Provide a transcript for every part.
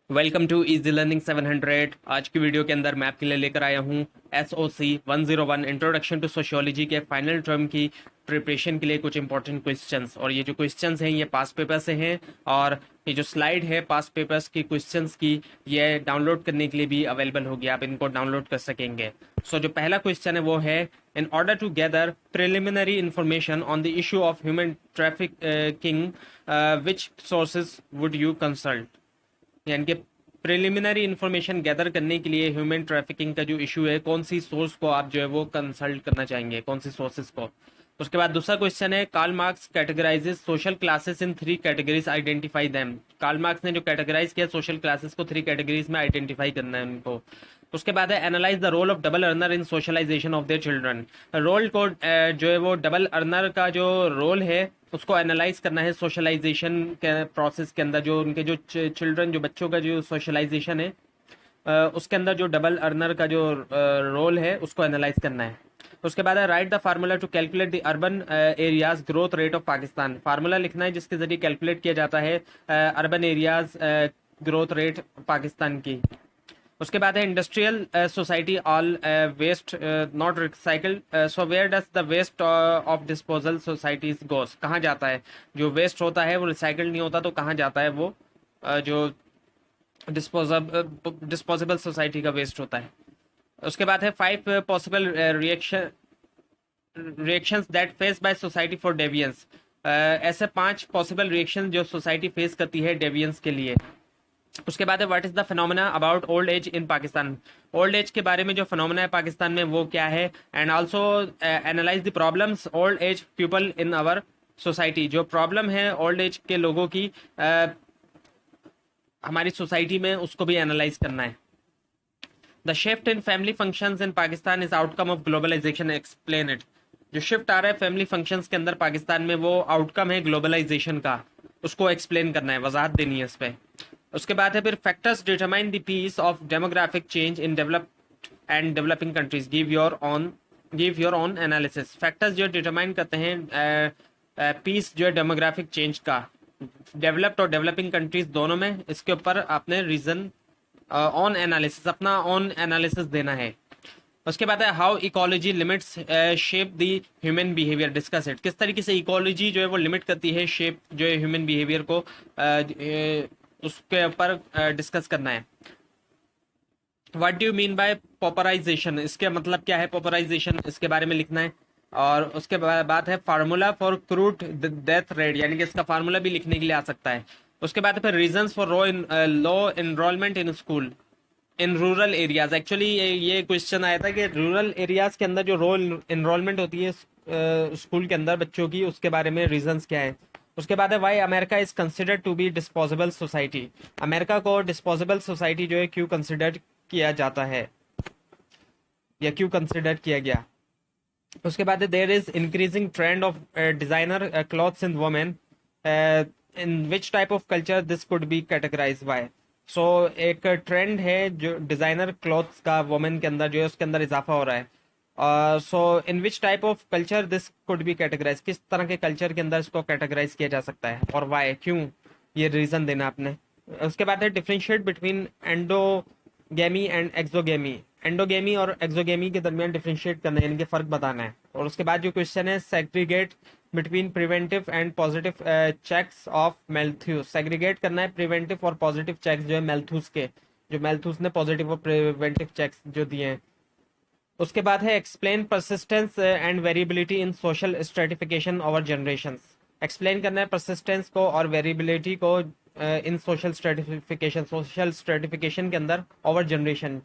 Welcome to easy learning 700। आज की video के अंदर मैं आपके लिए लेकर आया हूँ SOC 101 इंट्रोडक्शन टू सोशियोलॉजी के फाइनल टर्म की प्रिपरेशन के लिए कुछ इंपॉर्टेंट क्वेश्चंस। और ये जो क्वेश्चंस हैं ये पास्ट पेपर से हैं, और ये जो स्लाइड है पास्ट पेपर्स की क्वेश्चंस की, ये डाउनलोड करने के लिए भी अवेलेबल होगी, आप इनको डाउनलोड कर सकेंगे। जो पहला क्वेश्चन है वो है, in order to gather preliminary information on the issue of human trafficking which sources would you consult. यानी कि प्रिलिमिनरी इंफॉर्मेशन गैदर करने के लिए ह्यूमन ट्रैफिकिंग का जो इशू है, कौन सी सोर्स को आप जो है वो कंसल्ट करना चाहेंगे, कौन सी सोर्सेज को। उसके बाद दूसरा क्वेश्चन है, Karl Marx categorises social classes in 3 categories, identify them. Karl Marx ने जो कैटेगराइज किया सोशल क्लासेस को 3 कैटेगरीज में आइडेंटिफाई करना है उनको। उसके बाद है, analyse the role of double earner in socialisation of their children. Role को जो है वो डबल अर्नर का जो रोल है उसको एनालाइज करना है सोशलाइजेशन के प्रोसेस के अंदर, जो उनके जो चिल्ड्रन, जो बच्चों का जो सोशलाइजेशन है उसके अंदर जो डबल अर्नर का जो रोल है उसको एनालाइज करना है। उसके बाद है, write the formula to calculate the urban areas growth rate of Pakistan. Formula लिखना है जिसके जरिए कैलकुलेट किया जाता है urban areas growth rate Pakistan की। उसके बाद है, industrial society all waste not recycled, so where does the waste of disposal societies goes. कहाँ जाता है जो वेस्ट होता है, वो रिसाइकल्ड नहीं होता तो कहाँ जाता है वो जो डिस्पोजेबल सोसाइटी का वेस्ट होता है। उसके बाद है, 5 possible reactions that face by society for deviance. ऐसे 5 पॉसिबल रिएक्शन जो सोसाइटी फेस करती है डेवियंस के लिए। उसके बाद है, what is the phenomena about old age in Pakistan. Old age के बारे में जो फिनोमेना है पाकिस्तान में वो क्या है। And also analyse the problems old age people in our society. जो प्रॉब्लम है ओल्ड एज के लोगों की हमारी सोसाइटी में, उसको भी एनालाइज करना है। The shift in family functions in Pakistan is outcome of globalisation, explain it. जो शिफ्ट आ रहा है फैमिली फंक्शंस के अंदर पाकिस्तान में, वो आउटकम है ग्लोबलाइजेशन का, उसको एक्सप्लेन करना है, वजाहत देनी है इस पे। उसके बाद है फिर, factors determine the peace of demographic change in developed and developing countries, give your own analysis. Factors जो डिटरमाइन करते हैं पीस जो है डेमोग्राफिक चेंज का, डेवलप्ड और डेवलपिंग कंट्रीज दोनों में, इसके ऊपर आपने रीजन ऑन एनालिसिस, अपना ऑन एनालिसिस देना है। उसके बाद है, how ecology limits shape the human behaviour, discuss it. किस तरीके से इकोलॉजी जो है वो लिमिट करती है शेप जो है ह्यूमन बिहेवियर को, उसके ऊपर डिस्कस करना है। What do you mean by pauperization, इसके मतलब क्या है पॉपराइजेशन, इसके बारे में लिखना है। और उसके बाद है, formula for crude death rate, यानी कि इसका फार्मूला भी लिखने के लिए आ सकता है। उसके बाद फिर, reasons for low enrolment in school in rural areas. Actually ये क्वेश्चन आया था कि रूरल एरियाज के अंदर जो एनरोलमेंट होती है स्कूल के अंदर बच्चों की, उसके बारे में रीजंस क्या है। उसके बाद है, why America is considered to be disposable society. America को डिस्पोजेबल सोसाइटी जो है क्यों कंसिडर किया जाता है, या क्यों कंसिडर किया गया। उसके बाद है, there is increasing trend of designer clothes in women, in which type of culture this could be categorize by. So एक ट्रेंड है जो डिजाइनर क्लॉथ्स का वुमेन के अंदर जो है उसके अंदर इजाफा हो रहा है। So in which type of culture this could be categorize, किस तरह के कल्चर के अंदर इसको कैटेगराइज किया जा सकता है, और वाई, क्यों, ये रीजन देना आपने। उसके बाद है, differentiate between endogamy and exogamy. Endogamy और एक्सोगेमी के दरमियान डिफरेंशिएट करना है, इनके फर्क बताना है। और उसके बाद जो क्वेश्चन है, segregate between preventive and positive checks of Malthus. Segregate करना है प्रिवेंटिव और पॉजिटिव चेक्स जो है मैल्थूस के, जो मैल्थूस ने पॉजिटिव और प्रिवेंटिव चेक्स जो दिए हैं। उसके बाद है, explain persistence and variability in social stratification over generations. Explain करना है परसिस्टेंस को और वेरिएबिलिटी को इन सोशल स्ट्रेटिफिकेशन के अंदर ओवर जनरेशन।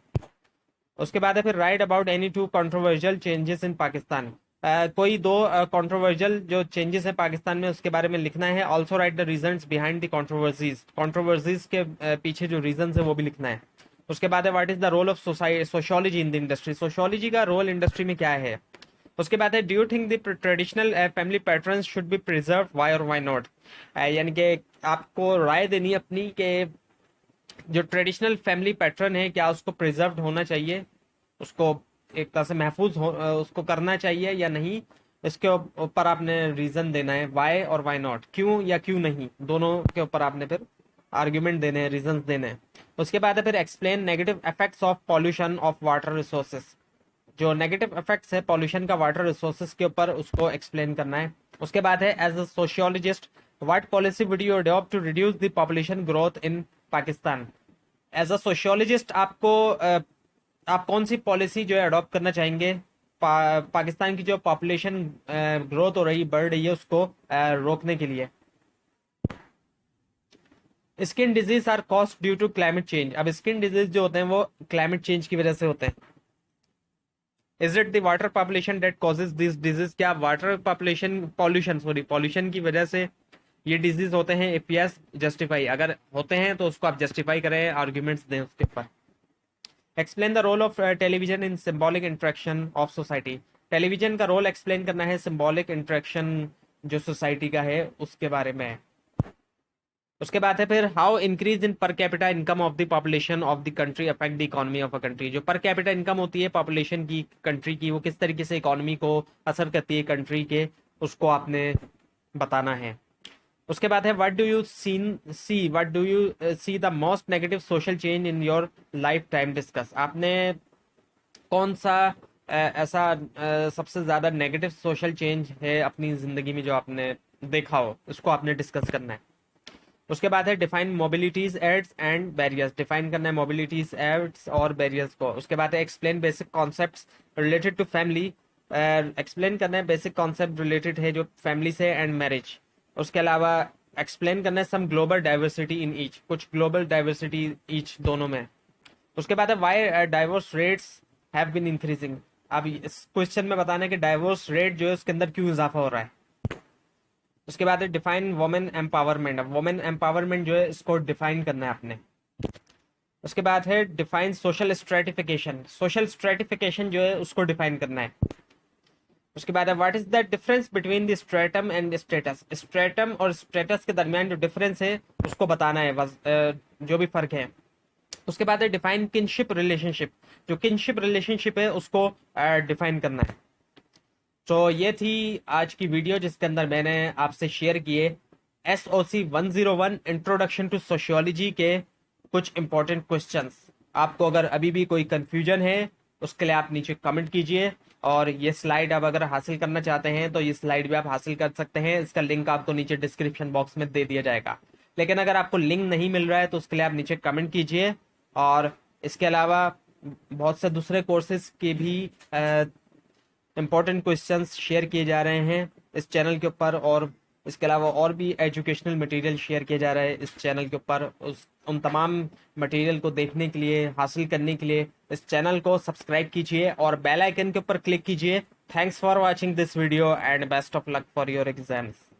उसके बाद है फिर, right about any two controversial changes in Pakistan. कोई 2 कंट्रोवर्शियल जो चेंजेस हैं पाकिस्तान में, उसके बारे में लिखना है। Also right the reasons behind the controversies, controversies के पीछे जो रीजंस है वो भी लिखना है। उसके बाद है, what is the role of sociology in the industry. Sociology का रोल इंडस्ट्री में क्या है। उसके बाद है, do you think the traditional family patterns should be preserve, why और वाई नॉट। यानी कि आपको राय देनी है अपनी कि जो ट्रेडिशनल फैमिली पैटर्न है क्या उसको प्रिजर्व होना चाहिए, उसको एक तरह से महफूज हो उसको करना चाहिए या नहीं। इसके ऊपर आपने रीजन देना है, वाई और वाई नॉट, क्यों या क्यों नहीं, दोनों के ऊपर आपने फिर आर्ग्यूमेंट देने हैं, रीजंस देने हैं। उसके बाद है फिर explain negative effects of pollution of water resources. जो नेगेटिव इफेक्ट्स है पॉल्यूशन का वाटर रिसोर्सेज के ऊपर, उसको एक्सप्लेन करना है। उसके बाद है as a sociologist what policy would you adopt to reduce the population growth in Pakistan. As a sociologist आपको आप कौन सी पॉलिसी जो है अडॉप्ट करना चाहेंगे पाकिस्तान की जो पॉपुलेशन ग्रोथ हो रही बढ़ रही है उसको रोकने के लिए। Skin disease are caused due to climate change. अब स्किन डिजीज जो होते हैं वो क्लाइमेट चेंज की वजह से होते हैं। Is it the water population that causes this disease. क्या वाटर पॉपुलेशन पॉल्यूशन की वजह से ये डिजीज होते हैं। इफ यस जस्टिफाई, अगर होते हैं तो उसको आप जस्टिफाई करें, आर्ग्यूमेंट्स दें उसके ऊपर। Explain the role of television in symbolic interaction of society. Television का रोल एक्सप्लेन करना है सिंबॉलिक इंट्रैक्शन जो सोसाइटी का है उसके बारे में। उसके बाद है फिर how increase in per capita income of the population of the country affect the economy of a country. जो पर कैपिटा इनकम होती है पॉपुलेशन की कंट्री की, वो किस तरीके से इकोनॉमी को असर करती है कंट्री के, उसको आपने बताना है। उसके बाद है what do you see the most negative social change in your life time discuss. आपने कौन सा ऐसा सबसे ज्यादा नेगेटिव सोशल चेंज है अपनी जिंदगी में जो आपने देखा हो, उसको आपने डिस्कस करना है। उसके बाद है define mobilities aids and barriers. Define करना है मोबिलिटीज एड्स और बैरियर्स को। उसके बाद है explain basic concepts related to family. Explain करना है बेसिक कॉन्सेप्ट रिलेटेड है जो फैमिली से एंड मैरिज। उसके अलावा एक्सप्लेन करना है some global diversity in each, कुछ ग्लोबल डाइवर्सिटी ईच दोनों में। उसके बाद है why divorce rates have been increasing. अब इस क्वेश्चन में बताना है कि डाइवोर्स रेट जो है उसके अंदर क्यों इजाफा हो रहा है। उसके बाद है डिफाइन वुमेन एम्पावरमेंट। अब वुमेन एम्पावरमेंट जो है इसको डिफाइन करना है आपने। उसके बाद है define social stratification. Social stratification जो है उसको डिफाइन करना है। उसके बाद है what is the difference between the stratum and status. Stratum और स्टेटस के दरमियान जो डिफरेंस है उसको बताना है, जो भी फर्क है। उसके बाद है डिफाइन किनशिप रिलेशनशिप। जो किनशिप रिलेशनशिप है उसको डिफाइन करना है। तो ये थी आज की वीडियो जिसके अंदर मैंने आपसे शेयर किए SOC 101 इंट्रोडक्शन टू सोशियोलॉजी के कुछ इंपॉर्टेंट क्वेश्चंस। आपको अगर अभी भी कोई कंफ्यूजन है उसके लिए आप नीचे कमेंट कीजिए, और ये स्लाइड आप अगर हासिल करना चाहते हैं तो ये स्लाइड भी आप हासिल कर सकते हैं। इसका लिंक आपको नीचे डिस्क्रिप्शन बॉक्स में दे दिया जाएगा। लेकिन अगर आपको लिंक नहीं मिल रहा है तो उसके लिए आप नीचे कमेंट कीजिए। और इसके अलावा बहुत से दूसरे कोर्सेज के भी इंपॉर्टेंट क्वेश्चंस शेयर किए जा रहे हैं इस चैनल के ऊपर, और इसके अलावा और भी एजुकेशनल मटेरियल शेयर किए जा रहे हैं इस चैनल के ऊपर। उन तमाम मटेरियल को देखने के लिए, हासिल करने के लिए इस चैनल को सब्सक्राइब कीजिए और बेल आइकन के ऊपर क्लिक कीजिए। Thanks for watching this video and best of luck for your exams.